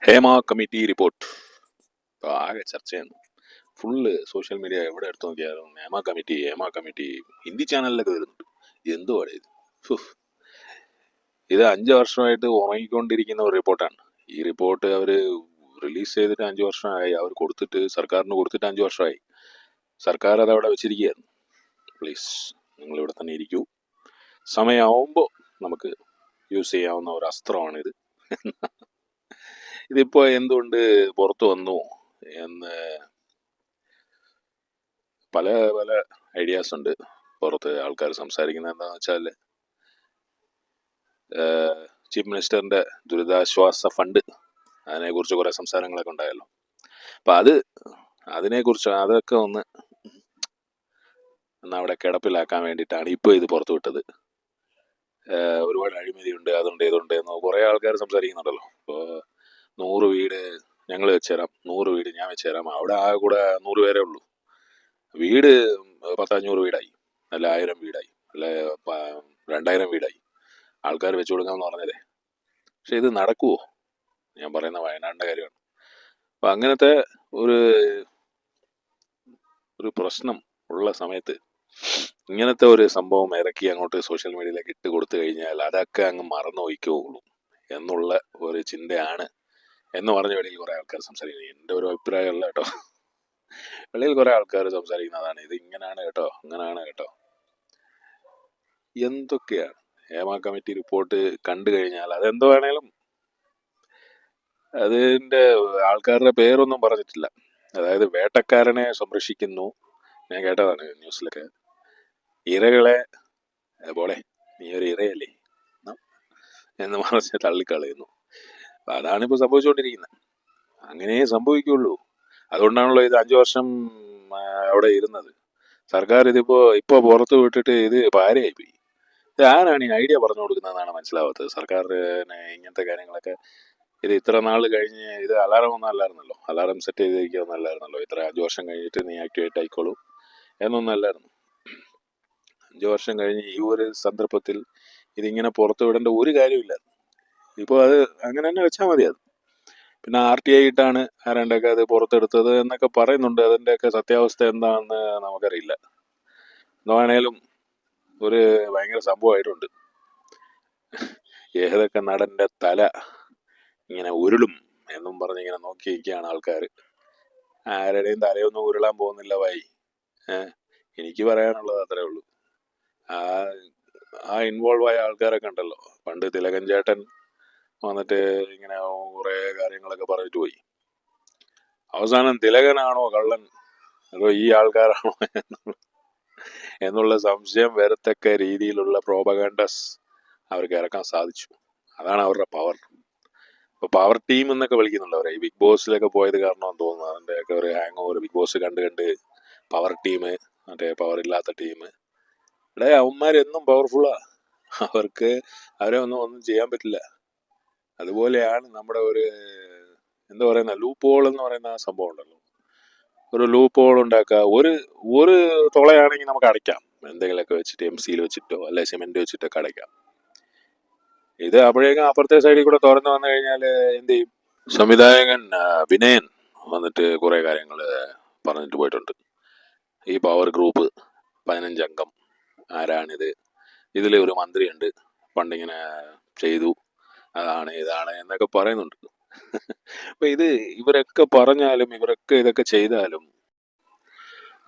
Hema committee report ആകെ ചർച്ചയാണ്. Full social media എവിടെ എടുത്തു നോക്കിയാലും ഹേമ കമ്മിറ്റി ഹിന്ദി ചാനലിലൊക്കെ വരുന്നുണ്ട്. എന്തുവാണ് ഇത്? ഫുഫ്. ഇത് 5 വർഷമായിട്ട് ഉറങ്ങിക്കൊണ്ടിരിക്കുന്ന ഒരു റിപ്പോർട്ടാണ്. ഈ റിപ്പോർട്ട് അവർ റിലീസ് ചെയ്തിട്ട് 5 വർഷമായി. അവർ കൊടുത്തിട്ട് സർക്കാരിന് കൊടുത്തിട്ട് 5 വർഷമായി. സർക്കാർ അത് അവിടെ വെച്ചിരിക്കുകയാണ്. പ്ലീസ് നിങ്ങളിവിടെ തന്നെ ഇരിക്കൂ. സമയമാവുമ്പോൾ നമുക്ക് യൂസ് ചെയ്യാവുന്ന ഒരു അസ്ത്രമാണിത്. ഇതിപ്പോൾ എന്തുകൊണ്ട് പുറത്തു വന്നു എന്ന് പല പല ഐഡിയാസ് ഉണ്ട്. പുറത്ത് ആൾക്കാർ സംസാരിക്കുന്നത് എന്താണെന്ന് വെച്ചാൽ ചീഫ് മിനിസ്റ്ററിന്റെ ദുരിതാശ്വാസ ഫണ്ട്, അതിനെക്കുറിച്ച് കുറേ സംസാരങ്ങളൊക്കെ ഉണ്ടായല്ലോ. അപ്പം അതിനെക്കുറിച്ച് അതൊക്കെ ഒന്ന് അവിടെ കിടപ്പിലാക്കാൻ വേണ്ടിയിട്ടാണ് ഇപ്പോൾ ഇത് പുറത്തു വിട്ടത്. ഒരുപാട് അഴിമതിയുണ്ട്, അതുണ്ട് ഇതുണ്ട് എന്ന് കുറേ ആൾക്കാർ സംസാരിക്കുന്നുണ്ടല്ലോ. ഇപ്പോൾ 100 വീട് ഞങ്ങൾ വെച്ചുതരാം, 100 വീട് ഞാൻ വെച്ചുതരാം. അവിടെ ആകെ കൂടെ 100 പേരേ ഉള്ളൂ. വീട് 10-500 വീടായി, അല്ല 1000 വീടായി, അല്ല 2000 വീടായി. ആൾക്കാർ വെച്ചു കൊടുക്കാമെന്ന് പറഞ്ഞതേ. പക്ഷെ ഇത് നടക്കുമോ? ഞാൻ പറയുന്ന വയനാടിൻ്റെ കാര്യമാണ്. അപ്പം അങ്ങനത്തെ ഒരു പ്രശ്നം ഉള്ള സമയത്ത് ഇങ്ങനത്തെ ഒരു സംഭവം ഇറക്കി അങ്ങോട്ട് സോഷ്യൽ മീഡിയയിലേക്ക് ഇട്ട് കൊടുത്തു കഴിഞ്ഞാൽ അതൊക്കെ അങ്ങ് മറന്നു വയ്ക്കുള്ളൂ എന്നുള്ള ഒരു ചിന്തയാണ് എന്ന് പറഞ്ഞ വെളിയിൽ കുറേ ആൾക്കാർ സംസാരിക്കുന്നത്. എൻ്റെ ഒരു അഭിപ്രായമല്ല കേട്ടോ. വെളിയിൽ കുറേ ആൾക്കാർ സംസാരിക്കുന്നതാണ്. ഇത് ഇങ്ങനെയാണ് കേട്ടോ, അങ്ങനെയാണ് കേട്ടോ. എന്തൊക്കെയാണ് ഹേമ കമ്മിറ്റി റിപ്പോർട്ട് കണ്ടു കഴിഞ്ഞാൽ അതെന്തോ വേണേലും, അതിൻ്റെ ആൾക്കാരുടെ പേരൊന്നും പറഞ്ഞിട്ടില്ല. അതായത് വേട്ടക്കാരനെ സംരക്ഷിക്കുന്നു, ഞാൻ കേട്ടതാണ് ന്യൂസിലൊക്കെ. ഇരകളെ പോളെ നീ ഒരു ഇരയല്ലേ എന്ന് പറഞ്ഞ് തള്ളിക്കളയുന്നു. അതാണിപ്പോൾ സംഭവിച്ചുകൊണ്ടിരിക്കുന്നത്. അങ്ങനെ സംഭവിക്കുള്ളൂ. അതുകൊണ്ടാണല്ലോ ഇത് 5 വർഷം അവിടെ ഇരുന്നത്. സർക്കാർ ഇപ്പോൾ പുറത്ത് വിട്ടിട്ട് ഇത് പാരയായിപ്പോയി. ഇത് ആരാണ് ഈ ഐഡിയ പറഞ്ഞു കൊടുക്കുന്നതെന്നാണ് മനസ്സിലാവാത്തത്. സർക്കാരിന് ഇങ്ങനത്തെ കാര്യങ്ങളൊക്കെ ഇത് ഇത്ര നാൾ കഴിഞ്ഞ് ഇത് അലാറം ഒന്നും അല്ലായിരുന്നല്ലോ, അലാറം സെറ്റ് ചെയ്തിരിക്കുകയൊന്നും അല്ലായിരുന്നല്ലോ. ഇത്ര 5 വർഷം കഴിഞ്ഞിട്ട് നീ ആക്ടിവേറ്റ് ആയിക്കോളൂ എന്നൊന്നും അല്ലായിരുന്നു. 5 വർഷം കഴിഞ്ഞ് ഈ ഒരു സന്ദർഭത്തിൽ ഇതിങ്ങനെ പുറത്തു വിടേണ്ട ഒരു കാര്യമില്ല. ഇപ്പോൾ അത് അങ്ങനെ തന്നെ വെച്ചാൽ മതി. അത് പിന്നെ RTI ഇട്ടാണ് ആരാണ്ടൊക്കെ അത് പുറത്തെടുത്തത് എന്നൊക്കെ പറയുന്നുണ്ട്. അതിൻ്റെയൊക്കെ സത്യാവസ്ഥ എന്താണെന്ന് നമുക്കറിയില്ല. എന്താണേലും ഒരു ഭയങ്കര സംഭവമായിട്ടുണ്ട്. ഏതൊക്കെ നടന്റെ തല ഇങ്ങനെ ഉരുളും എന്നും പറഞ്ഞ് ഇങ്ങനെ നോക്കിയിരിക്കുകയാണ് ആൾക്കാർ. ആരുടെയും തലയൊന്നും ഉരുളാൻ പോകുന്നില്ല ഭായി. എനിക്ക് പറയാനുള്ളത് അത്രേ ഉള്ളൂ. ആ ഇൻവോൾവ് ആയ ആൾക്കാരൊക്കെ ഉണ്ടല്ലോ. പണ്ട് തിലകൻ ചേട്ടൻ വന്നിട്ട് ഇങ്ങനെ കുറേ കാര്യങ്ങളൊക്കെ പറഞ്ഞിട്ട് പോയി. അവസാനം തിലകനാണോ കള്ളൻ അതോ ഈ ആൾക്കാരാണോ എന്നുള്ള സംശയം വരത്തക്ക രീതിയിലുള്ള പ്രോപഗാൻഡസ് അവർക്ക് ഇറക്കാൻ സാധിച്ചു. അതാണ് അവരുടെ പവർ. ഇപ്പോൾ പവർ ടീം എന്നൊക്കെ വിളിക്കുന്നുണ്ട് അവരെ. ഈ ബിഗ് ബോസിലൊക്കെ പോയത് കാരണമെന്ന് തോന്നുന്നു. അതിൻ്റെയൊക്കെ ഒരു ഹാങ് ഓവർ. ബിഗ് ബോസ് കണ്ട് പവർ ടീം, മറ്റേ പവർ ഇല്ലാത്ത ടീം. ഇവിടെ അവന്മാരെന്നും പവർഫുള്ളാ. അവരെ ഒന്നും ചെയ്യാൻ പറ്റില്ല. അതുപോലെയാണ് നമ്മുടെ ഒരു എന്താ പറയുന്ന ലൂപ്പ് ഹോൾ എന്ന് പറയുന്ന ആ സംഭവം ഉണ്ടല്ലോ. ഒരു ലൂപ്പ് ഹോൾ ഉണ്ടാക്കുക. ഒരു തുളയാണെങ്കിൽ നമുക്ക് അടയ്ക്കാം, എന്തെങ്കിലുമൊക്കെ വെച്ചിട്ട് MCയിൽ വെച്ചിട്ടോ അല്ലെ സിമെന്റ് വെച്ചിട്ടൊക്കെ അടയ്ക്കാം. ഇത് അപ്പോഴേക്കും അപ്പുറത്തെ സൈഡിൽ കൂടെ തുറന്നു വന്നു കഴിഞ്ഞാൽ എന്ത് ചെയ്യും? സംവിധായകൻ വിനയൻ വന്നിട്ട് കുറേ കാര്യങ്ങൾ പറഞ്ഞിട്ട് പോയിട്ടുണ്ട്. ഈ പവർ ഗ്രൂപ്പ് 15 അംഗം ആരാണിത്, ഇതിൽ ഒരു മന്ത്രിയുണ്ട്, പണ്ടിങ്ങനെ ചെയ്തു, അതാണ് ഇതാണ് എന്നൊക്കെ പറയുന്നുണ്ട്. അപ്പൊ ഇവരൊക്കെ പറഞ്ഞാലും ഇവരൊക്കെ ഇതൊക്കെ ചെയ്താലും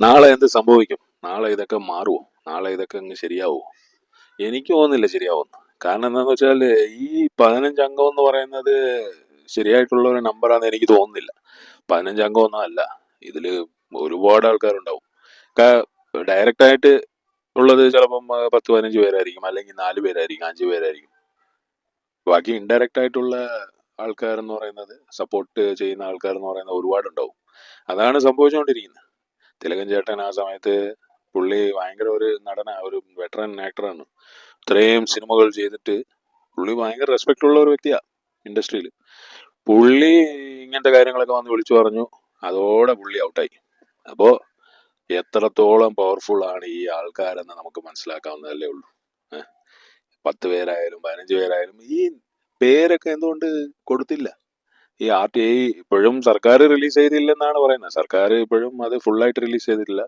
നാളെ എന്ത് സംഭവിക്കും? നാളെ ഇതൊക്കെ മാറുമോ? നാളെ ഇതൊക്കെ അങ്ങ് ശരിയാവുമോ? എനിക്ക് തോന്നുന്നില്ല ശരിയാവുമെന്ന്. കാരണം എന്താണെന്ന് വെച്ചാൽ ഈ 15 അംഗം എന്ന് പറയുന്നത് ശരിയായിട്ടുള്ള ഒരു നമ്പറാന്ന് എനിക്ക് തോന്നുന്നില്ല. 15 അംഗമൊന്നും അല്ല. ഇതിൽ ഒരുപാട് ആൾക്കാരുണ്ടാവും. ഡയറക്റ്റായിട്ട് ഉള്ളത് ചിലപ്പം 10-15 പേരായിരിക്കും, അല്ലെങ്കിൽ 4 പേരായിരിക്കും, 5 പേരായിരിക്കും. ബാക്കി ഇൻഡയറക്റ്റ് ആയിട്ടുള്ള ആൾക്കാരെന്ന് പറയുന്നത്, സപ്പോർട്ട് ചെയ്യുന്ന ആൾക്കാരെന്ന് പറയുന്നത് ഒരുപാടുണ്ടാവും. അതാണ് സംഭവിച്ചുകൊണ്ടിരിക്കുന്നത്. തിലകൻ ചേട്ടൻ ആ സമയത്ത് പുള്ളി ഭയങ്കര ഒരു ഒരു വെറ്ററൻ ആക്ടറാണ്. ഇത്രയും സിനിമകൾ ചെയ്തിട്ട് പുള്ളി ഭയങ്കര റെസ്പെക്ട് ഉള്ള ഒരു വ്യക്തിയാണ് ഇൻഡസ്ട്രിയിൽ. പുള്ളി ഇങ്ങനത്തെ കാര്യങ്ങളൊക്കെ വന്ന് വിളിച്ചു പറഞ്ഞു, അതോടെ പുള്ളി ഔട്ടായി. അപ്പോൾ എത്രത്തോളം പവർഫുൾ ആണ് ഈ ആൾക്കാരെന്ന് നമുക്ക് മനസ്സിലാക്കാവുന്നതല്ലേ ഉള്ളൂ. 10 പേരായാലും 15 പേരായാലും ഈ പേരൊക്കെ എന്തുകൊണ്ട് കൊടുത്തില്ല? ഈ RTI ഇപ്പോഴും സർക്കാർ റിലീസ് ചെയ്തില്ലെന്നാണ് പറയുന്നത്. സർക്കാർ ഇപ്പോഴും അത് ഫുള്ളായിട്ട് റിലീസ് ചെയ്തിട്ടില്ല.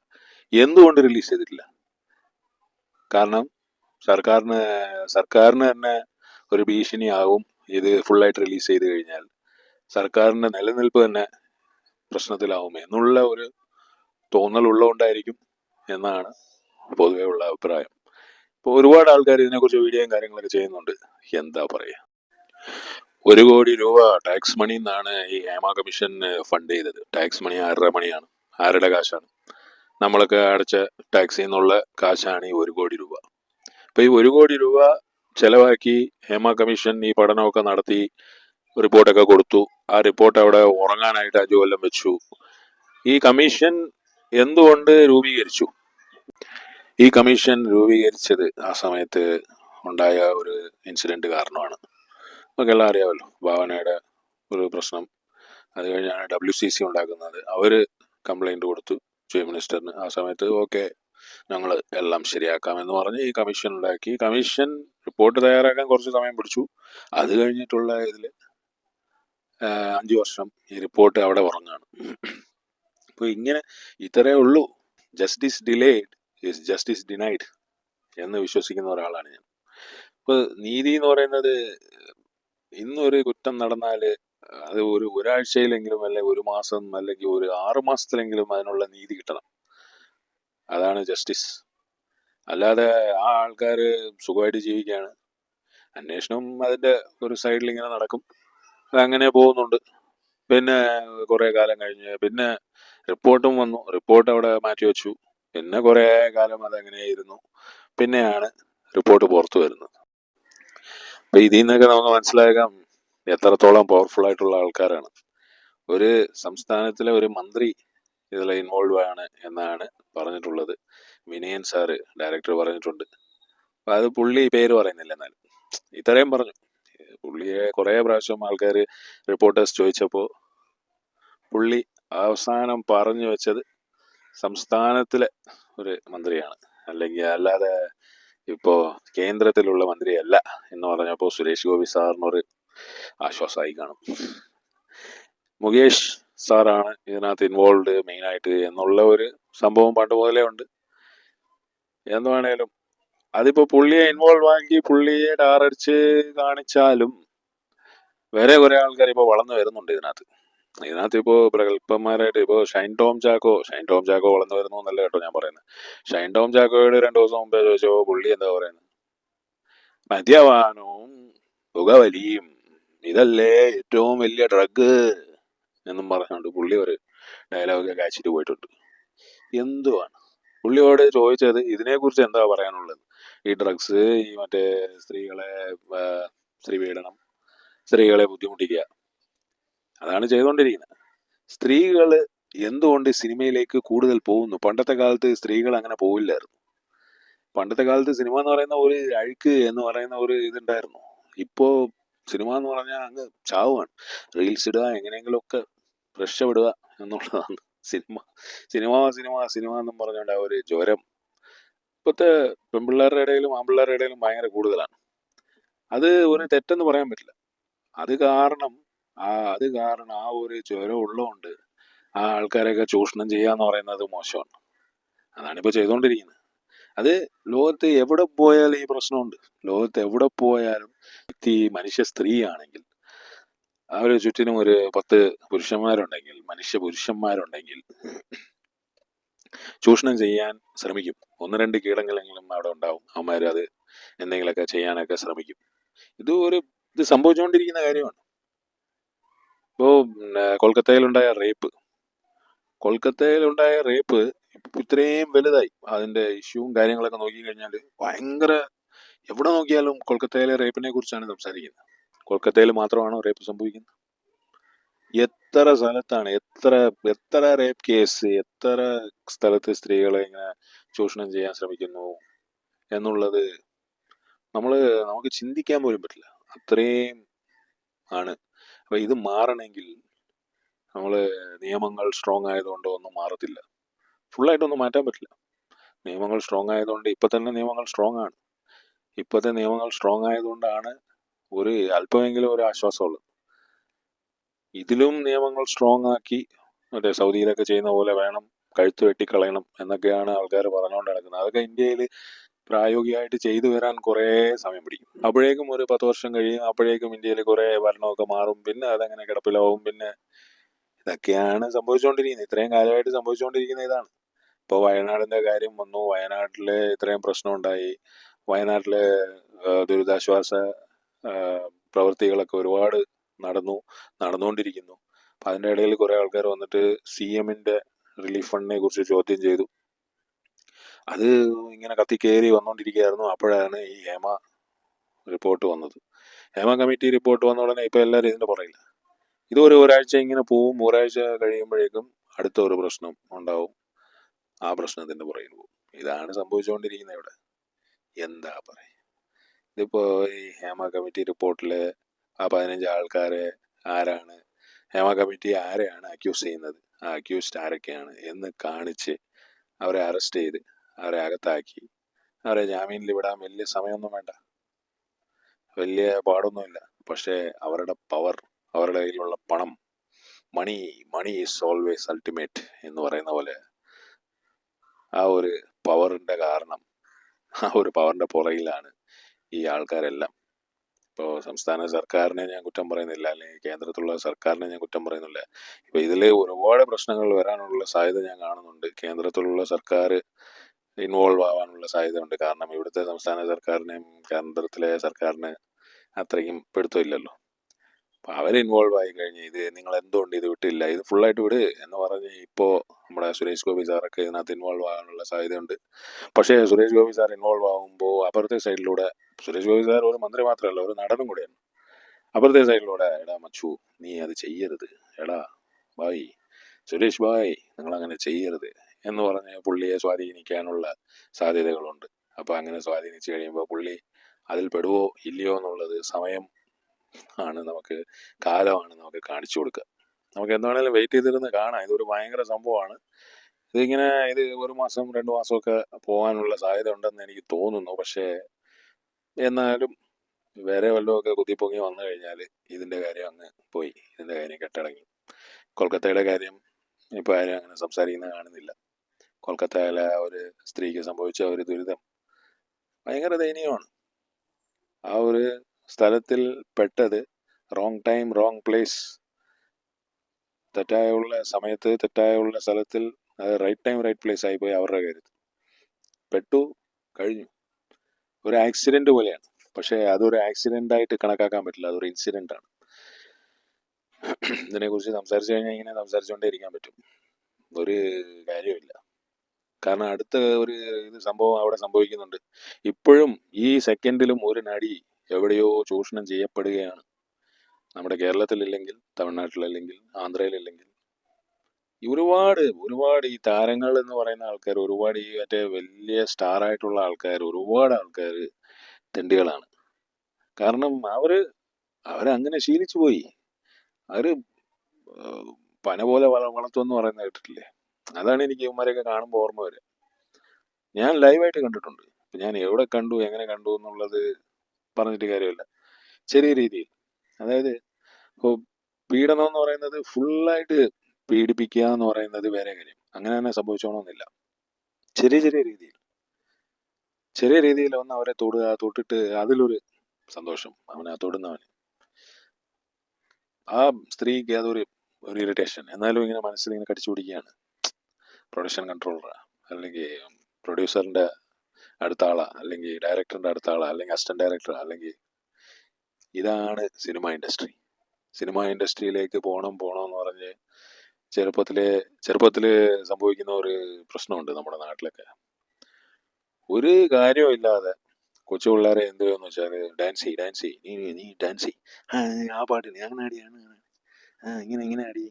എന്തുകൊണ്ട് റിലീസ് ചെയ്തിട്ടില്ല? കാരണം സർക്കാരിന് സർക്കാരിന് തന്നെ ഒരു ഭീഷണിയാവും ഇത് ഫുള്ളായിട്ട് റിലീസ് ചെയ്ത് കഴിഞ്ഞാൽ. സർക്കാരിന്റെ നിലനിൽപ്പ് തന്നെ പ്രശ്നത്തിലാവും എന്നുള്ള ഒരു തോന്നലുള്ളതുകൊണ്ടായിരിക്കും എന്നാണ് പൊതുവെ ഉള്ള അഭിപ്രായം. ഇപ്പോൾ ഒരുപാട് ആൾക്കാർ ഇതിനെക്കുറിച്ച് വീഡിയോയും കാര്യങ്ങളൊക്കെ ചെയ്യുന്നുണ്ട്. എന്താ പറയുക, 1 കോടി രൂപ ടാക്സ് മണി എന്നാണ് ഈ ഹേമ കമ്മീഷൻ ഫണ്ട് ചെയ്തത്. ടാക്സ് മണി ആരുടെ മണിയാണ്? ആരുടെ കാശാണ്? നമ്മളൊക്കെ അടച്ച ടാക്സിൽ നിന്നുള്ള കാശാണ് ഈ 1 കോടി രൂപ. അപ്പൊ ഈ 1 കോടി രൂപ ചെലവാക്കി ഹേമ കമ്മീഷൻ ഈ പഠനമൊക്കെ നടത്തി റിപ്പോർട്ടൊക്കെ കൊടുത്തു. ആ റിപ്പോർട്ട് അവിടെ ഉറങ്ങാനായിട്ട് 5 കൊല്ലം വെച്ചു. ഈ കമ്മീഷൻ എന്തുകൊണ്ട് രൂപീകരിച്ചു? ഈ കമ്മീഷൻ രൂപീകരിച്ചത് ആ സമയത്ത് ഉണ്ടായ ഒരു ഇൻസിഡന്റ് കാരണമാണ്. നമുക്കെല്ലാം അറിയാമല്ലോ, ഭാവനയുടെ ഒരു പ്രശ്നം. അത് കഴിഞ്ഞാണ് WCC ഉണ്ടാക്കുന്നത്. അവര് കംപ്ലൈന്റ് കൊടുത്തു ചീഫ് മിനിസ്റ്ററിന്. ആ സമയത്ത് ഓക്കെ, ഞങ്ങൾ എല്ലാം ശരിയാക്കാമെന്ന് പറഞ്ഞ് ഈ കമ്മീഷൻ ഉണ്ടാക്കി. കമ്മീഷൻ റിപ്പോർട്ട് തയ്യാറാക്കാൻ കുറച്ച് സമയം പിടിച്ചു. അത് കഴിഞ്ഞിട്ടുള്ള ഇതിൽ 5 വർഷം ഈ റിപ്പോർട്ട് അവിടെ ഉറങ്ങാണ്. അപ്പോൾ ഇങ്ങനെ ഇത്രേ ഉള്ളൂ. Justice delayed is justice denied എന്ന് വിശ്വസിക്കുന്ന ഒരാളാണ് ഞാൻ. ഇപ്പൊ നീതി എന്ന് പറയുന്നത്, ഇന്നൊരു കുറ്റം നടന്നാൽ അത് ഒരാഴ്ചയിലെങ്കിലും അല്ലെങ്കിൽ 1 മാസം അല്ലെങ്കിൽ ഒരു 6 മാസത്തിലെങ്കിലും അതിനുള്ള നീതി കിട്ടണം. അതാണ് ജസ്റ്റിസ്. അല്ലാതെ ആ ആൾക്കാർ സുഖമായിട്ട് ജീവിക്കുകയാണ്. അന്വേഷണം അതിന്റെ ഒരു സൈഡിൽ ഇങ്ങനെ നടക്കും, അതങ്ങനെ പോകുന്നുണ്ട്. പിന്നെ കുറെ കാലം കഴിഞ്ഞ് പിന്നെ റിപ്പോർട്ടും വന്നു. റിപ്പോർട്ട് അവിടെ മാറ്റി വെച്ചു. പിന്നെ കുറെ കാലം അതെങ്ങനെയായിരുന്നു. പിന്നെയാണ് റിപ്പോർട്ട് പുറത്തു വരുന്നത്. അപ്പൊ ഇതിൽ നിന്നൊക്കെ നമുക്ക് മനസ്സിലാക്കാം എത്രത്തോളം പവർഫുൾ ആയിട്ടുള്ള ആൾക്കാരാണ്. ഒരു സംസ്ഥാനത്തിലെ ഒരു മന്ത്രി ഇതിൽ ഇൻവോൾവ് ആണ് എന്നാണ് പറഞ്ഞിട്ടുള്ളത്. വിനയൻ സാറ് ഡയറക്ടർ പറഞ്ഞിട്ടുണ്ട്. അപ്പൊ അത് പുള്ളി പേര് പറയുന്നില്ല, എന്നാലും ഇത്രയും പറഞ്ഞു. പുള്ളിയെ കുറെ പ്രാവശ്യം ആൾക്കാർ റിപ്പോർട്ടേഴ്സ് ചോദിച്ചപ്പോൾ പുള്ളി അവസാനം പറഞ്ഞു വെച്ചത് സംസ്ഥാനത്തിലെ ഒരു മന്ത്രിയാണ്, അല്ലെങ്കിൽ അല്ലാതെ ഇപ്പോ കേന്ദ്രത്തിലുള്ള മന്ത്രിയല്ല എന്ന് പറഞ്ഞപ്പോൾ സുരേഷ് ഗോപി സാറിനൊരു ആശ്വാസമായി കാണും. മുകേഷ് സാറാണ് ഇതിനകത്ത് ഇൻവോൾവ് മെയിനായിട്ട് എന്നുള്ള ഒരു സംഭവം പണ്ട് മുതലേ ഉണ്ട്. എന്തുവാണേലും അതിപ്പോ പുള്ളിയെ ഇൻവോൾവ് ആക്കി പുള്ളിയെ ടാറടിച്ച് കാണിച്ചാലും വേറെ കുറെ ആൾക്കാർ ഇപ്പൊ വളർന്നു വരുന്നുണ്ട് ഇതിനകത്ത് ഇപ്പോ പ്രഗത്ഭന്മാരായിട്ട് ഇപ്പോ ഷൈൻ ടോം ചാക്കോ വളർന്നു വരുന്നു എന്നല്ല കേട്ടോ ഞാൻ പറയുന്നത്. ഷൈൻ ടോം ചാക്കോയോട് 2 ദിവസം മുമ്പേ ചോദിച്ചോ പുള്ളി എന്താ പറയുന്നത്? മദ്യപാനവും പുകവലിയും ഇതല്ലേ ഏറ്റവും വലിയ ഡ്രഗ് എന്നും പറഞ്ഞുകൊണ്ട് പുള്ളി ഒരു ഡയലോഗൊക്കെ കാച്ചിട്ട് പോയിട്ടുണ്ട്. എന്തുവാണ് പുള്ളിയോട് ചോദിച്ചത്? ഇതിനെക്കുറിച്ച് എന്താ പറയാനുള്ളത്? ഈ ഡ്രഗ്സ്, ഈ മറ്റേ സ്ത്രീകളെ സ്ത്രീപീഡനം, സ്ത്രീകളെ ബുദ്ധിമുട്ടിക്കുക, അതാണ് ചെയ്തുകൊണ്ടിരിക്കുന്നത്. സ്ത്രീകള് എന്തുകൊണ്ട് സിനിമയിലേക്ക് കൂടുതൽ പോകുന്നു? പണ്ടത്തെ കാലത്ത് സ്ത്രീകൾ അങ്ങനെ പോവില്ലായിരുന്നു. പണ്ടത്തെ കാലത്ത് സിനിമ എന്ന് പറയുന്ന ഒരു അഴുക്ക് എന്ന് പറയുന്ന ഒരു ഇതുണ്ടായിരുന്നു. ഇപ്പോ സിനിമ എന്ന് പറഞ്ഞാൽ അങ്ങ് ചാവുകയാണ്. റീൽസ് ഇടുക, എങ്ങനെയെങ്കിലും ഒക്കെ രക്ഷപ്പെടുക എന്നുള്ളതാണ് സിനിമ. സിനിമ സിനിമ സിനിമ എന്നും പറഞ്ഞുകൊണ്ട് ആ ഒരു ജ്വരം ഇപ്പോഴത്തെ പെൺപിള്ളേരുടെ ഇടയിലും ആൺപിള്ളേരുടെ ഇടയിലും ഭയങ്കര കൂടുതലാണ്. അത് ഒരു തെറ്റെന്ന് പറയാൻ പറ്റില്ല. അത് കാരണം ആ ഒരു ജ്വരം ഉള്ളതുകൊണ്ട് ആ ആൾക്കാരെയൊക്കെ ചൂഷണം ചെയ്യാന്ന് പറയുന്നത് മോശമാണ്. അതാണിപ്പോ ചെയ്തുകൊണ്ടിരിക്കുന്നത്. അത് ലോകത്ത് എവിടെ പോയാലും ഈ പ്രശ്നമുണ്ട്. ലോകത്ത് എവിടെ പോയാലും മനുഷ്യ സ്ത്രീ ആണെങ്കിൽ അവര് ചുറ്റിനും ഒരു 10 പുരുഷന്മാരുണ്ടെങ്കിൽ, മനുഷ്യ പുരുഷന്മാരുണ്ടെങ്കിൽ ചൂഷണം ചെയ്യാൻ ശ്രമിക്കും. 1-2 കീടങ്ങളെങ്കിലും അവിടെ ഉണ്ടാവും. അവന്മാർ അത് എന്തെങ്കിലുമൊക്കെ ചെയ്യാനൊക്കെ ശ്രമിക്കും. ഇത് സംഭവിച്ചുകൊണ്ടിരിക്കുന്ന കാര്യമാണ്. ഇപ്പോ കൊൽക്കത്തയിലുണ്ടായ റേപ്പ് ഇത്രയും വലുതായി. അതിന്റെ ഇഷ്യൂവും കാര്യങ്ങളൊക്കെ നോക്കിക്കഴിഞ്ഞാൽ ഭയങ്കര, എവിടെ നോക്കിയാലും കൊൽക്കത്തയിലെ റേപ്പിനെ കുറിച്ചാണ് സംസാരിക്കുന്നത്. കൊൽക്കത്തയിൽ മാത്രമാണോ റേപ്പ് സംഭവിക്കുന്നത്? എത്ര സ്ഥലത്താണ്, എത്ര റേപ്പ് കേസ്, എത്ര സ്ഥലത്ത് സ്ത്രീകളെ ഇങ്ങനെ ചൂഷണം ചെയ്യാൻ ശ്രമിക്കുന്നു എന്നുള്ളത് നമുക്ക് ചിന്തിക്കാൻ പോലും പറ്റില്ല. അത്രയും ആണ്. അപ്പൊ ഇത് മാറണമെങ്കിൽ നിയമങ്ങൾ സ്ട്രോങ് ആയതുകൊണ്ടോ ഒന്നും മാറത്തില്ല. ഫുള്ളായിട്ടൊന്നും മാറ്റാൻ പറ്റില്ല. നിയമങ്ങൾ സ്ട്രോങ് ആയതുകൊണ്ട് ഇപ്പോഴത്തെ നിയമങ്ങൾ സ്ട്രോങ് ആയതുകൊണ്ടാണ് ഒരു അല്പമെങ്കിലും ഒരു ആശ്വാസമുള്ളത്. ഇതിലും നിയമങ്ങൾ സ്ട്രോങ് ആക്കി മറ്റേ സൗദിയിലൊക്കെ ചെയ്യുന്ന പോലെ വേണം, കഴുത്ത് വെട്ടിക്കളയണം എന്നൊക്കെയാണ് ആൾക്കാർ പറഞ്ഞുകൊണ്ട് നടക്കുന്നത്. അതൊക്കെ ഇന്ത്യയിൽ പ്രായോഗികമായിട്ട് ചെയ്തു വരാൻ കുറേ സമയം പിടിക്കും. അപ്പോഴേക്കും ഒരു 10 വർഷം കഴിയും, അപ്പോഴേക്കും ഇന്ത്യയിൽ കുറേ ഭരണമൊക്കെ മാറും, പിന്നെ അതങ്ങനെ കിടപ്പിലാവും. പിന്നെ ഇതൊക്കെയാണ് സംഭവിച്ചുകൊണ്ടിരിക്കുന്നത്, ഇത്രയും കാലമായിട്ട് സംഭവിച്ചുകൊണ്ടിരിക്കുന്ന ഇതാണ്. ഇപ്പോൾ വയനാടിന്റെ കാര്യം വന്നു, വയനാട്ടില് ഇത്രയും പ്രശ്നം ഉണ്ടായി, വയനാട്ടിലെ ദുരിതാശ്വാസ പ്രവൃത്തികളൊക്കെ ഒരുപാട് നടന്നുകൊണ്ടിരിക്കുന്നു. അപ്പം അതിൻ്റെ ഇടയിൽ കുറേ ആൾക്കാർ വന്നിട്ട് CMന്റെ റിലീഫ് ഫണ്ടിനെ കുറിച്ച് ചോദ്യം ചെയ്തു. അത് ഇങ്ങനെ കത്തിക്കേറി വന്നുകൊണ്ടിരിക്കുകയായിരുന്നു. അപ്പോഴാണ് ഈ ഹേമ റിപ്പോർട്ട് വന്നത്. ഹേമ കമ്മിറ്റി റിപ്പോർട്ട് വന്ന ഉടനെ ഇപ്പം എല്ലാവരും ഇതിൻ്റെ പുറകില്ല. ഇത് ഒരാഴ്ച ഇങ്ങനെ പോവും, ഒരാഴ്ച കഴിയുമ്പോഴേക്കും അടുത്ത ഒരു പ്രശ്നം ഉണ്ടാവും, ആ പ്രശ്നത്തിന്റെ പുറകിൽ പോകും. ഇതാണ് സംഭവിച്ചുകൊണ്ടിരിക്കുന്നത് ഇവിടെ. എന്താ പറയുക, ഇതിപ്പോ ഈ ഹേമ കമ്മിറ്റി റിപ്പോർട്ടിലെ ആ 15 ആൾക്കാരെ ആരാണ്, ഹേമ കമ്മിറ്റി ആരെയാണ് അക്യൂസ് ചെയ്യുന്നത്, ആ അക്യൂസ്ഡ് ആരൊക്കെയാണ് എന്ന് കാണിച്ച് അവരെ അറസ്റ്റ് ചെയ്ത് അവരെ അകത്താക്കി അവരെ ജാമ്യത്തിൽ വിടാൻ വലിയ സമയമൊന്നും വേണ്ട, വലിയ പാടൊന്നുമില്ല. പക്ഷേ അവരുടെ പവർ, അവരുടെ കയ്യിലുള്ള പണം, മണി ഈസ് ഓൾവേസ് അൾട്ടിമേറ്റ് എന്ന് പറയുന്ന പോലെ, ആ ഒരു പവറിന്റെ കാരണം, ആ ഒരു പവറിന്റെ പുറകിലാണ് ഈ ആൾക്കാരെല്ലാം. ഇപ്പോൾ സംസ്ഥാന സർക്കാരിനെ ഞാൻ കുറ്റം പറയുന്നില്ല, അല്ലെങ്കിൽ കേന്ദ്രത്തിലുള്ള സർക്കാരിനെ ഞാൻ കുറ്റം പറയുന്നില്ല. ഇപ്പൊ ഇതിൽ ഒരുപാട് പ്രശ്നങ്ങൾ വരാനുള്ള സാധ്യത ഞാൻ കാണുന്നുണ്ട്. കേന്ദ്രത്തിലുള്ള സർക്കാർ ഇൻവോൾവ് ആവാനുള്ള സാധ്യതയുണ്ട്. കാരണം ഇവിടുത്തെ സംസ്ഥാന സർക്കാരിനെയും കേന്ദ്രത്തിലെ സർക്കാരിന് അത്രയ്ക്കും പിടുത്തമില്ലല്ലോ. അപ്പൊ അവർ ഇൻവോൾവ് ആയി കഴിഞ്ഞ് ഇത് നിങ്ങൾ എന്തുകൊണ്ട് ഇത് വിട്ടില്ല, ഇത് ഫുള്ളായിട്ട് വിട് എന്ന് പറഞ്ഞ് ഇപ്പോൾ നമ്മുടെ സുരേഷ് ഗോപി സാറൊക്കെ ഇതിനകത്ത് ഇൻവോൾവ് ആകാനുള്ള സാധ്യതയുണ്ട്. പക്ഷേ സുരേഷ് ഗോപി സാർ ഇൻവോൾവ് ആകുമ്പോൾ അപ്പുറത്തെ സൈഡിലൂടെ, സുരേഷ് ഗോപി സാർ ഒരു മന്ത്രി മാത്രമല്ല, ഒരു നടനും കൂടെയാണ്. അപ്പുറത്തെ സൈഡിലൂടെ എടാ മച്ചു നീ അത് ചെയ്യരുത്, എടാ ബായ് സുരേഷ് ബായ് നിങ്ങൾ അങ്ങനെ ചെയ്യരുത് എന്ന് പറഞ്ഞ് പുള്ളിയെ സ്വാധീനിക്കാനുള്ള സാധ്യതകളുണ്ട്. അപ്പൊ അങ്ങനെ സ്വാധീനിച്ചു കഴിയുമ്പോൾ പുള്ളി അതിൽ പെടുവോ ഇല്ലയോ എന്നുള്ളത് സമയം ആണ്, നമുക്ക് കാലമാണ് നമുക്ക് കാണിച്ചു കൊടുക്കുക. നമുക്ക് എന്താണേലും വെയിറ്റ് ചെയ്തിരുന്ന് കാണാം. ഇതൊരു ഭയങ്കര സംഭവമാണ്. ഇത് 1 മാസം 2 മാസമൊക്കെ പോകാനുള്ള സാധ്യത ഉണ്ടെന്ന് എനിക്ക് തോന്നുന്നു. പക്ഷേ എന്നാലും വേറെ വല്ലതുമൊക്കെ കുത്തിപ്പൊങ്ങി വന്നു കഴിഞ്ഞാൽ ഇതിന്റെ കാര്യം അങ്ങ് പോയി, ഇതിന്റെ കാര്യം കെട്ടടങ്ങി. കൊൽക്കത്തയുടെ കാര്യം ഇപ്പൊ ആരും അങ്ങനെ സംസാരിക്കുന്നത് കാണുന്നില്ല. കൊൽക്കത്തയിലെ ഒരു സ്ത്രീക്ക് സംഭവിച്ച ഒരു ദുരിതം ഭയങ്കര ദയനീയമാണ്. ആ ഒരു സ്ഥലത്തിൽ പെട്ടത് റോങ് ടൈം റോങ് പ്ലേസ്, തെറ്റായുള്ള സമയത്ത് തെറ്റായുള്ള സ്ഥലത്തിൽ, അത് റൈറ്റ് ടൈം റൈറ്റ് പ്ലേസ് ആയിപ്പോയി. അവരുടെ കാര്യത്തിൽ പെട്ടു, കഴിഞ്ഞു. ഒരു ആക്സിഡന്റ് പോലെയാണ്. പക്ഷെ അതൊരു ആക്സിഡന്റ് ആയിട്ട് കണക്കാക്കാൻ പറ്റില്ല, അതൊരു ഇൻസിഡന്റ് ആണ്. ഇതിനെക്കുറിച്ച് സംസാരിച്ചു കഴിഞ്ഞാൽ ഇങ്ങനെ സംസാരിച്ചുകൊണ്ടേ ഇരിക്കാൻ പറ്റും, ഒരു കാര്യമില്ല. കാരണം അടുത്ത ഒരു സംഭവം അവിടെ സംഭവിക്കുന്നുണ്ട്. ഇപ്പോഴും ഈ സെക്കൻഡിലും ഒരു നടി എവിടെയോ ചൂഷണം ചെയ്യപ്പെടുകയാണ്. നമ്മുടെ കേരളത്തിലില്ലെങ്കിൽ, തമിഴ്നാട്ടിലല്ലെങ്കിൽ, ആന്ധ്രയിലില്ലെങ്കിൽ. ഒരുപാട് ഈ താരങ്ങൾ എന്ന് പറയുന്ന ആൾക്കാർ, ഒരുപാട് ഈ മറ്റേ വലിയ സ്റ്റാർ ആയിട്ടുള്ള ആൾക്കാർ, ഒരുപാട് ആൾക്കാർ തെണ്ടികളാണ്. കാരണം അവരങ്ങനെ ശീലിച്ചു പോയി. അവര് പന പോലെ വളർത്തുമെന്ന് പറയുന്നത് കേട്ടിട്ടില്ലേ? അതാണ് എനിക്ക് ഇവന്മാരെയൊക്കെ കാണുമ്പോൾ ഓർമ്മ വരിക. ഞാൻ ലൈവായിട്ട് കണ്ടിട്ടുണ്ട്. ഞാൻ എവിടെ കണ്ടു, എങ്ങനെ കണ്ടു എന്നുള്ളത് പറഞ്ഞിട്ട് കാര്യമില്ല. ചെറിയ രീതിയിൽ, അതായത് ഇപ്പോൾ പീഡനം എന്ന് പറയുന്നത് ഫുള്ളായിട്ട് പീഡിപ്പിക്കുക എന്ന് പറയുന്നത് വേറെ കാര്യം. അങ്ങനെ തന്നെ സംഭവിച്ചോണമെന്നില്ല. ചെറിയ രീതിയിൽ ഒന്ന് അവരെ തൊട്ടിട്ട് അതിലൊരു സന്തോഷം, അവനെ തൊടുന്നവന്, ആ സ്ത്രീക്ക് അതൊരു ഇറിറ്റേഷൻ. എന്നാലും ഇങ്ങനെ മനസ്സിൽ ഇങ്ങനെ കടിച്ചു പിടിക്കുകയാണ്. പ്രൊഡക്ഷൻ കൺട്രോളറാ, അല്ലെങ്കിൽ പ്രൊഡ്യൂസറിന്റെ അടുത്ത ആളാ, അല്ലെങ്കിൽ ഡയറക്ടറിന്റെ അടുത്ത ആളാ, അല്ലെങ്കിൽ അസിസ്റ്റന്റ് ഡയറക്ടറാ, അല്ലെങ്കിൽ ഇതാണ് സിനിമ ഇൻഡസ്ട്രി. സിനിമ ഇൻഡസ്ട്രിയിലേക്ക് പോകണം എന്ന് പറഞ്ഞ് ചെറുപ്പത്തില് സംഭവിക്കുന്ന ഒരു പ്രശ്നമുണ്ട് നമ്മുടെ നാട്ടിലൊക്കെ. ഒരു കാര്യവും ഇല്ലാതെ കൊച്ചു പിള്ളേരെ എന്ത് ചെയ്യുമെന്ന് വെച്ചാൽ ഡാൻസ് ചെയ്, നീ ഡാൻസ് ചെയ്, ആ പാട്ടിന് അങ്ങനെ ആടിയാണ്, ഇങ്ങനെ ആടി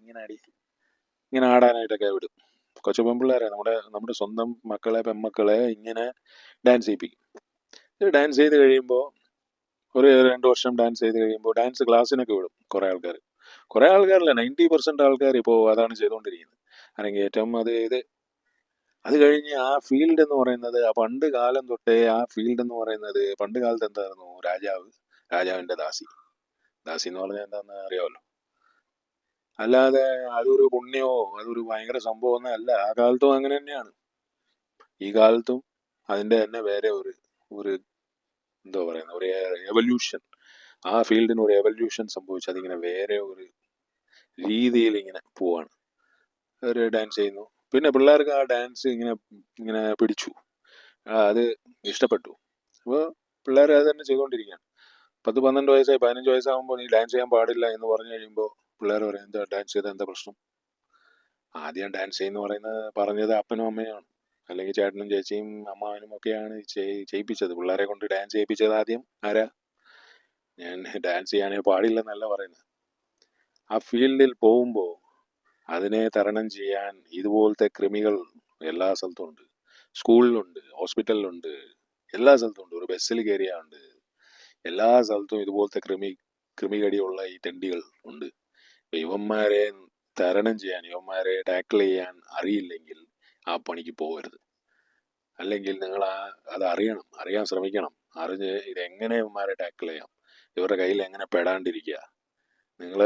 ഇങ്ങനെ ആടാനായിട്ടൊക്കെ വിടും. കൊച്ചു പെൺപിള്ളേരെ, നമ്മുടെ സ്വന്തം മക്കളെ, പെൺമക്കളെ ഇങ്ങനെ ഡാൻസ് ചെയ്യിപ്പിക്കും. ഡാൻസ് ചെയ്ത് കഴിയുമ്പോൾ ഒരു 2 വർഷം ഡാൻസ് ചെയ്ത് കഴിയുമ്പോൾ ഡാൻസ് ക്ലാസ്സിനൊക്കെ വിടും കുറേ ആൾക്കാരല്ല, 90% ആൾക്കാർ ഇപ്പോൾ അതാണ് ചെയ്തുകൊണ്ടിരിക്കുന്നത്. അരങ്ങേറ്റം അത് കഴിഞ്ഞ് ആ ഫീൽഡ് എന്ന് പറയുന്നത്, ആ പണ്ട് കാലം തൊട്ടേ ആ ഫീൽഡ് എന്ന് പറയുന്നത്, പണ്ട് കാലത്ത് എന്തായിരുന്നു, രാജാവിന്റെ ദാസി എന്ന് പറഞ്ഞാൽ എന്താണെന്ന് അറിയാമല്ലോ. അല്ലാതെ അതൊരു പുണ്യമോ അതൊരു ഭയങ്കര സംഭവമൊന്നും അല്ല. ആ കാലത്തും അങ്ങനെ തന്നെയാണ്, ഈ കാലത്തും അതിന്റെ തന്നെ വേറെ ഒരു ഒരു എന്താ പറയുന്ന ഒരു എവല്യൂഷൻ, ആ ഫീൽഡിന് ഒരു എവല്യൂഷൻ സംഭവിച്ചു. അതിങ്ങനെ വേറെ ഒരു രീതിയിൽ ഇങ്ങനെ പോവാണ്. ഒരു ഡാൻസ് ചെയ്യുന്നു, പിന്നെ പിള്ളേർക്ക് ആ ഡാൻസ് ഇങ്ങനെ ഇങ്ങനെ പിടിച്ചു, അത് ഇഷ്ടപ്പെട്ടു. അപ്പോൾ പിള്ളേർ അത് തന്നെ ചെയ്തുകൊണ്ടിരിക്കുകയാണ്. 10-12 വയസ്സായി, 15 വയസ്സാകുമ്പോൾ നീ ഡാൻസ് ചെയ്യാൻ പാടില്ല എന്ന് പറഞ്ഞു കഴിയുമ്പോൾ പിള്ളേർ പറയും എന്താ ഡാൻസ് ചെയ്താൽ എന്താ പ്രശ്നം. ആദ്യം ഡാൻസ് ചെയ്യുന്ന പറയുന്നത് പറഞ്ഞത് അപ്പനും അമ്മയാണ്, അല്ലെങ്കിൽ ചേട്ടനും ചേച്ചിയും അമ്മാവനും ഒക്കെയാണ് ചെയ്യിപ്പിച്ചത്. പിള്ളേരെ കൊണ്ട് ഡാൻസ് ചെയ്യിപ്പിച്ചത് ആദ്യം ആരാ? ഞാൻ ഡാൻസ് ചെയ്യാനേ പാടില്ലെന്നല്ല പറയുന്നത്. ആ ഫീൽഡിൽ പോകുമ്പോൾ അതിനെ തരണം ചെയ്യാൻ ഇതുപോലത്തെ കൃമികൾ എല്ലാ സ്ഥലത്തും ഉണ്ട്. സ്കൂളിലുണ്ട്, ഹോസ്പിറ്റലിലുണ്ട്, എല്ലാ സ്ഥലത്തും ഉണ്ട്. ഒരു ബസ്സിൽ കയറിയുണ്ട്, എല്ലാ സ്ഥലത്തും ഇതുപോലത്തെ കൃമികടിയുള്ള ഈ തെണ്ടികൾ ഉണ്ട്. ഇവന്മാരെ തരണം ചെയ്യാൻ, ഇവന്മാരെ ടാക്കിൾ ചെയ്യാൻ അറിയില്ലെങ്കിൽ ആ പണിക്ക് പോകരുത്. അല്ലെങ്കിൽ നിങ്ങൾ അത് അറിയാൻ ശ്രമിക്കണം. അറിഞ്ഞ് ഇതെങ്ങനെ ഇവന്മാരെ ടാക്കിൾ ചെയ്യാം, ഇവരുടെ കയ്യിൽ എങ്ങനെ പെടാണ്ടിരിക്കുക. നിങ്ങൾ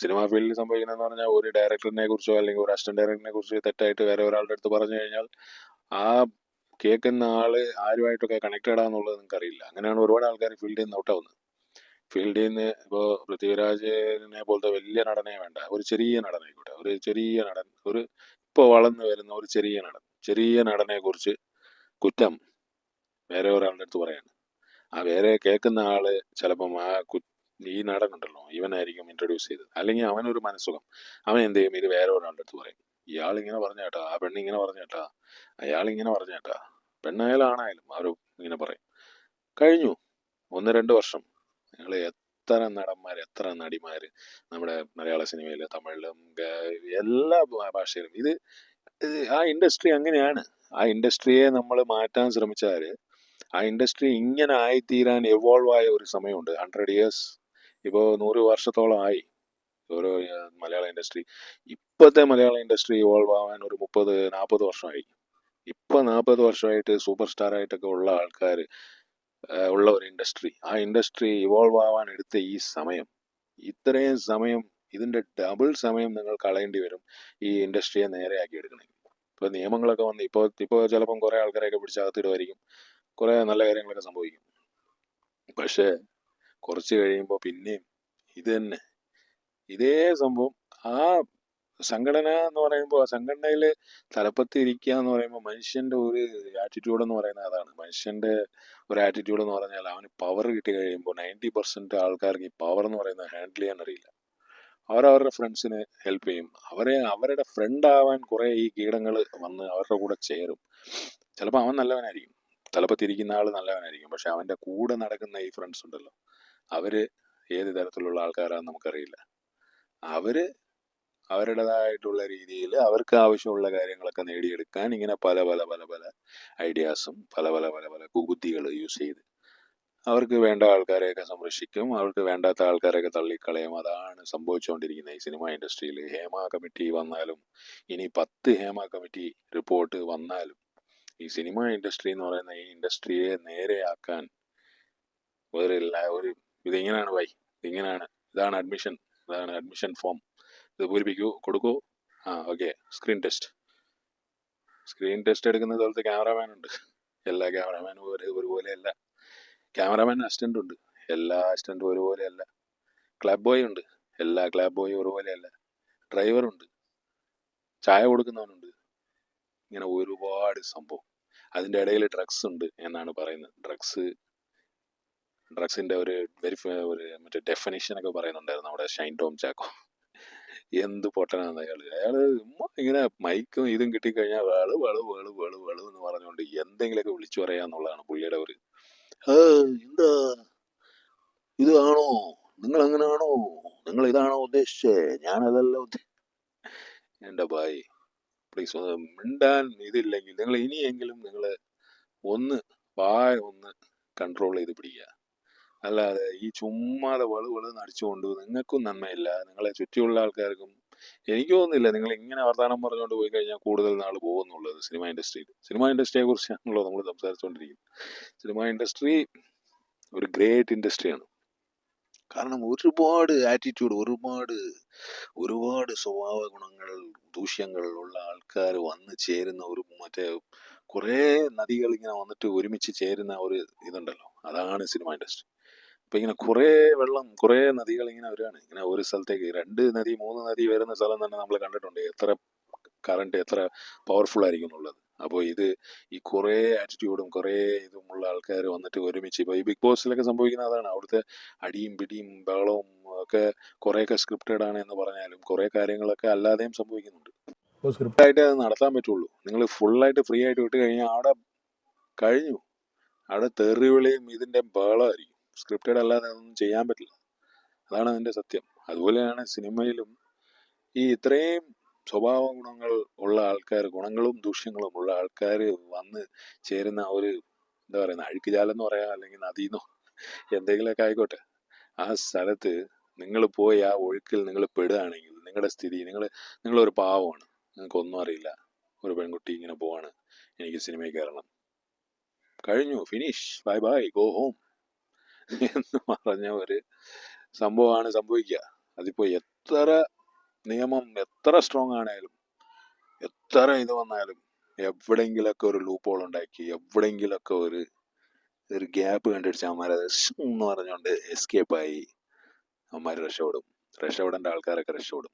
സിനിമാ ഫീൽഡിൽ സംഭവിക്കുന്നതെന്ന് പറഞ്ഞാൽ ഒരു ഡയറക്ടറിനെ കുറിച്ചോ അല്ലെങ്കിൽ ഒരു അസിസ്റ്റന്റ് ഡയറക്ടറിനെ കുറിച്ചോ തെറ്റായിട്ട് വേറെ ഒരാളുടെ അടുത്ത് പറഞ്ഞു കഴിഞ്ഞാൽ ആ കേൾക്കുന്ന ആള് ആരുമായിട്ടൊക്കെ കണക്റ്റഡ് ആണെന്നുള്ളത് നിങ്ങൾക്ക് അറിയില്ല. അങ്ങനെയാണ് ഒരുപാട് ആൾക്കാർ ഫീൽഡിൽ നിന്ന് ഔട്ടാവുന്നത്. ഫീൽഡിൽ നിന്ന് ഇപ്പോൾ പൃഥ്വിരാജിനെ പോലത്തെ വലിയ നടനെ വേണ്ട, ഒരു ചെറിയ നടനായിക്കോട്ടെ, ഒരു ചെറിയ നടൻ, ഒരു ഇപ്പോൾ വളർന്നു വരുന്ന ഒരു ചെറിയ നടനെ കുറിച്ച് കുറ്റം വേറെ ഒരാളുടെ അടുത്ത് പറയാണ്. ആ വേറെ കേൾക്കുന്ന ആള് ചിലപ്പം ഈ നടനുണ്ടല്ലോ ഇവനായിരിക്കും ഇൻട്രൊഡ്യൂസ് ചെയ്തത്, അല്ലെങ്കിൽ അവനൊരു മനസ്സുഖം, അവൻ എന്ത് ചെയ്യും, ഇത് വേറെ ഒരാളുടെ അടുത്ത് പറയും. ഇയാൾ ഇങ്ങനെ പറഞ്ഞ കേട്ടാ, ആ പെണ്ണ് ഇങ്ങനെ പറഞ്ഞ കേട്ടാ, അയാൾ ഇങ്ങനെ പറഞ്ഞ കേട്ടാ, പെണ്ണായാലും ആണായാലും അവർ ഇങ്ങനെ പറയും. കഴിഞ്ഞു 1-2 വർഷം. നിങ്ങൾ എത്ര നടന്മാർ, എത്ര നടിമാര് നമ്മുടെ മലയാള സിനിമയില്, തമിഴിലും എല്ലാ ഭാഷയിലും ആ ഇൻഡസ്ട്രി അങ്ങനെയാണ്. ആ ഇൻഡസ്ട്രിയെ നമ്മൾ മാറ്റാൻ ശ്രമിച്ചാൽ ആ ഇൻഡസ്ട്രി ഇങ്ങനെ ആയിത്തീരാൻ എവോൾവ് ആയ ഒരു സമയമുണ്ട്. 100 ഇയേഴ്സ്, ഇപ്പോൾ 100 വർഷത്തോളം ആയി ഓരോ മലയാള ഇൻഡസ്ട്രി. ഇപ്പോഴത്തെ മലയാള ഇൻഡസ്ട്രി ഇവോൾവ് ആവാൻ ഒരു 30-40 വർഷമായി. ഇപ്പൊ 40 വർഷമായിട്ട് സൂപ്പർ സ്റ്റാർ ആയിട്ടൊക്കെ ഉള്ള ആൾക്കാർ ഉള്ള ഒരു ഇൻഡസ്ട്രി, ആ ഇൻഡസ്ട്രി ഇവോൾവ് ആവാൻ എടുത്ത ഈ സമയം, ഇത്രയും സമയം, ഇതിന്റെ ഡബിൾ സമയം നിങ്ങൾ കളയേണ്ടി വരും ഈ ഇൻഡസ്ട്രിയെ നേരെയാക്കി എടുക്കണമെങ്കിൽ. ഇപ്പൊ നിയമങ്ങളൊക്കെ വന്ന് ഇപ്പോൾ ചിലപ്പം കുറെ ആൾക്കാരെയൊക്കെ പിടിച്ചകത്തിടുമായിരിക്കും, കുറെ നല്ല കാര്യങ്ങളൊക്കെ സംഭവിക്കും. പക്ഷെ കുറച്ച് കഴിയുമ്പോൾ പിന്നെയും ഇത് തന്നെ, ഇതേ സംഭവം. ആ സംഘടന എന്ന് പറയുമ്പോൾ, ആ സംഘടനയിൽ തലപ്പത്ത് ഇരിക്കുക എന്ന് പറയുമ്പോൾ മനുഷ്യന്റെ ഒരു ആറ്റിറ്റ്യൂഡ് എന്ന് പറയുന്നത് അതാണ്. മനുഷ്യന്റെ ഒരു ആറ്റിറ്റ്യൂഡ് എന്ന് പറഞ്ഞാൽ അവന് പവർ കിട്ടി കഴിയുമ്പോൾ 90% ആൾക്കാർക്ക് ഈ പവർ എന്ന് പറയുന്നത് ഹാൻഡിൽ ചെയ്യാൻ അറിയില്ല. അവരവരുടെ ഫ്രണ്ട്സിനെ ഹെൽപ്പ് ചെയ്യും, അവരുടെ ഫ്രണ്ട് ആവാൻ കുറെ ഈ കീടങ്ങൾ വന്ന് അവരുടെ കൂടെ ചേരും. ചിലപ്പോൾ അവൻ നല്ലവനായിരിക്കും, തലപ്പത്തിരിക്കുന്ന ആൾ നല്ലവനായിരിക്കും, പക്ഷെ അവന്റെ കൂടെ നടക്കുന്ന ഈ ഫ്രണ്ട്സ് ഉണ്ടല്ലോ, അവര് ഏത് തരത്തിലുള്ള ആൾക്കാരാന്ന് നമുക്കറിയില്ല. അവര് അവരുടേതായിട്ടുള്ള രീതിയിൽ അവർക്ക് ആവശ്യമുള്ള കാര്യങ്ങളൊക്കെ നേടിയെടുക്കാൻ ഇങ്ങനെ പല പല പല പല ഐഡിയാസും പല പല പല പല കുബുദ്ധികൾ യൂസ് ചെയ്ത് അവർക്ക് വേണ്ട ആൾക്കാരെയൊക്കെ സംരക്ഷിക്കും, അവർക്ക് വേണ്ടാത്ത ആൾക്കാരെയൊക്കെ തള്ളിക്കളയും. അതാണ് സംഭവിച്ചുകൊണ്ടിരിക്കുന്നത് ഈ സിനിമ ഇൻഡസ്ട്രിയിൽ. ഹേമ കമ്മിറ്റി വന്നാലും ഇനി 10 ഹേമ കമ്മിറ്റി റിപ്പോർട്ട് വന്നാലും ഈ സിനിമ ഇൻഡസ്ട്രി എന്ന് പറയുന്ന ഈ ഇൻഡസ്ട്രിയെ നേരെയാക്കാൻ ഒരു ഇതിങ്ങനെയാണ് ഇങ്ങനെയാണ്. ഇതാണ് അഡ്മിഷൻ ഫോം, ഇത് പൂരിപ്പിക്കൂ, കൊടുക്കൂ, ഓക്കെ, സ്ക്രീൻ ടെസ്റ്റ് എടുക്കുന്ന സ്ഥലത്ത് ക്യാമറാമാൻ ഉണ്ട്. എല്ലാ ക്യാമറാമാനും ഒരുപോലെയല്ല. ക്യാമറാമാൻ അസിസ്റ്റന്റ് ഉണ്ട്, എല്ലാ അസിസ്റ്റന്റും ഒരുപോലെയല്ല. ക്ലാബ് ബോയ് ഉണ്ട്, എല്ലാ ക്ലാബ് ബോയും ഒരുപോലെയല്ല. ഡ്രൈവറുണ്ട്, ചായ കൊടുക്കുന്നവനുണ്ട്, ഇങ്ങനെ ഒരുപാട് സംഭവം. അതിൻ്റെ ഇടയിൽ ഡ്രഗ്സ് ഉണ്ട് എന്നാണ് പറയുന്നത്. ഡ്രഗ്സിന്റെ ഒരു മറ്റേ ഡെഫിനിഷനൊക്കെ പറയുന്നുണ്ടായിരുന്നു നമ്മുടെ ഷൈൻ ടോം ചാക്കോ. എന്ത് പൊട്ടനാണ് അയാള് ഇങ്ങനെ മൈക്കും ഇതും കിട്ടിക്കഴിഞ്ഞാൽ വേള് വേള് വേള് വേള് വേള് എന്ന് പറഞ്ഞുകൊണ്ട് എന്തെങ്കിലുമൊക്കെ വിളിച്ചു പറയാന്നുള്ളതാണ് പുള്ളിയുടെ ഒരു എന്താ ഇതാണോ, നിങ്ങൾ അങ്ങനെയാണോ, നിങ്ങൾ ഇതാണോ ഉദ്ദേശിച്ചേ, ഞാനതല്ല എന്റെ ഭായി പ്ലീസ് മിണ്ടാൻ ഇതില്ലെങ്കിൽ നിങ്ങൾ ഇനിയെങ്കിലും നിങ്ങൾ ഒന്ന് ഒന്ന് കൺട്രോൾ ചെയ്ത് പിടിക്കുക. അല്ലാതെ ഈ ചുമ്മാതെ വെളുവെളുന്ന് അടിച്ചുകൊണ്ട് നിങ്ങൾക്കും നന്മയില്ല, നിങ്ങളെ ചുറ്റിയുള്ള ആൾക്കാർക്കും. എനിക്ക് തോന്നുന്നില്ല നിങ്ങൾ ഇങ്ങനെ വർത്തമാനം പറഞ്ഞുകൊണ്ട് പോയി കഴിഞ്ഞാൽ കൂടുതൽ നാൾ പോകുന്നുള്ളത് സിനിമ ഇൻഡസ്ട്രിയെ കുറിച്ചാണല്ലോ നമ്മൾ സംസാരിച്ചുകൊണ്ടിരിക്കുന്നത്. സിനിമ ഇൻഡസ്ട്രി ഒരു ഗ്രേറ്റ് ഇൻഡസ്ട്രിയാണ്. കാരണം ഒരുപാട് ആറ്റിറ്റ്യൂഡ്, ഒരുപാട് സ്വഭാവ ഗുണങ്ങൾ, ദൂഷ്യങ്ങൾ ഉള്ള ആൾക്കാർ വന്ന് ചേരുന്ന ഒരു മറ്റേ കുറേ നദികൾ ഇങ്ങനെ വന്നിട്ട് ഒരുമിച്ച് ചേരുന്ന ഒരു ഇതുണ്ടല്ലോ, അതാണ് സിനിമ ഇൻഡസ്ട്രി. അപ്പൊ ഇങ്ങനെ കുറേ നദികൾ ഇങ്ങനെ വരികയാണ്. ഇങ്ങനെ ഒരു സ്ഥലത്തേക്ക് 2 നദി 3 നദി വരുന്ന സ്ഥലം തന്നെ നമ്മൾ കണ്ടിട്ടുണ്ട്. എത്ര കറണ്ട് എത്ര പവർഫുൾ ആയിരിക്കും എന്നുള്ളത്. അപ്പോൾ ഈ കുറേ ആറ്റിറ്റ്യൂഡും കുറേ ഇതുമുള്ള ആൾക്കാർ വന്നിട്ട് ഒരുമിച്ച് ഇപ്പോൾ ഈ ബിഗ് ബോസിലൊക്കെ സംഭവിക്കുന്ന അതാണ്. അവിടുത്തെ അടിയും പിടിയും ബഹളവും ഒക്കെ കുറേയൊക്കെ സ്ക്രിപ്റ്റഡ് ആണ് എന്ന് പറഞ്ഞാലും കുറേ കാര്യങ്ങളൊക്കെ അല്ലാതെയും സംഭവിക്കുന്നുണ്ട്. അപ്പോൾ സ്ക്രിപ്റ്റായിട്ട് അത് നടത്താൻ പറ്റുള്ളൂ. നിങ്ങൾ ഫുള്ളായിട്ട് ഫ്രീ ആയിട്ട് വിട്ട് കഴിഞ്ഞാൽ അവിടെ കഴിഞ്ഞു. അവിടെ തെറിവിളിയും ഇതിൻ്റെ ബഹളമായിരിക്കും. സ്ക്രിപ്റ്റഡ് അല്ലാതെ അതൊന്നും ചെയ്യാൻ പറ്റില്ല. അതാണ് അതിൻ്റെ സത്യം. അതുപോലെയാണ് സിനിമയിലും ഈ ഇത്രയും സ്വഭാവ ഗുണങ്ങൾ ഉള്ള ആൾക്കാർ, ഗുണങ്ങളും ദൂഷ്യങ്ങളും ഉള്ള ആൾക്കാർ വന്ന് ചേരുന്ന ഒരു എന്താ പറയുന്ന അഴുക്കുചാലം എന്ന് പറയാം, അല്ലെങ്കിൽ നദിന്നോ എന്തെങ്കിലുമൊക്കെ ആയിക്കോട്ടെ, ആ സ്ഥലത്ത് നിങ്ങൾ പോയി ആ ഒഴുക്കിൽ നിങ്ങൾ പെടുകയാണെങ്കിൽ നിങ്ങളുടെ സ്ഥിതി, നിങ്ങളൊരു പാവമാണ്, നിങ്ങൾക്കൊന്നും അറിയില്ല, ഒരു പെൺകുട്ടി ഇങ്ങനെ പോവാണ്, എനിക്ക് സിനിമയിൽ കയറണം, കഴിഞ്ഞു, finish, bye bye, go home എന്ന് പറഞ്ഞ ഒരു സംഭവമാണ് സംഭവിക്കുക. അതിപ്പോ എത്ര നിയമം എത്ര സ്ട്രോങ് ആണേലും, എത്ര ഇത് വന്നാലും, എവിടെയെങ്കിലൊക്കെ ഒരു ലൂപ്പ് ഹോൾ ഉണ്ടാക്കി, എവിടെയെങ്കിലൊക്കെ ഒരു ഗ്യാപ്പ് കണ്ടുപിടിച്ച് അവന്മാരത് എന്ന് പറഞ്ഞുകൊണ്ട് എസ്കേപ്പായി അവന്മാർ രക്ഷപ്പെടേണ്ട ആൾക്കാരൊക്കെ രക്ഷപ്പെടും.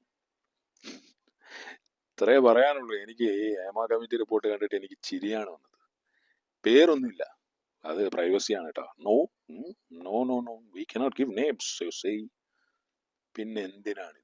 ഇത്രേ പറയാനുള്ളൂ. എനിക്ക് ഈ ഹേമ കമ്മിറ്റി റിപ്പോർട്ട് കണ്ടിട്ട് എനിക്ക് ചിരിയാണ് വന്നത്. പേരൊന്നുമില്ല, അത് പ്രൈവസിയാണ് കേട്ടോ. No, we cannot give names. പിന്നെ എന്തിനാണ്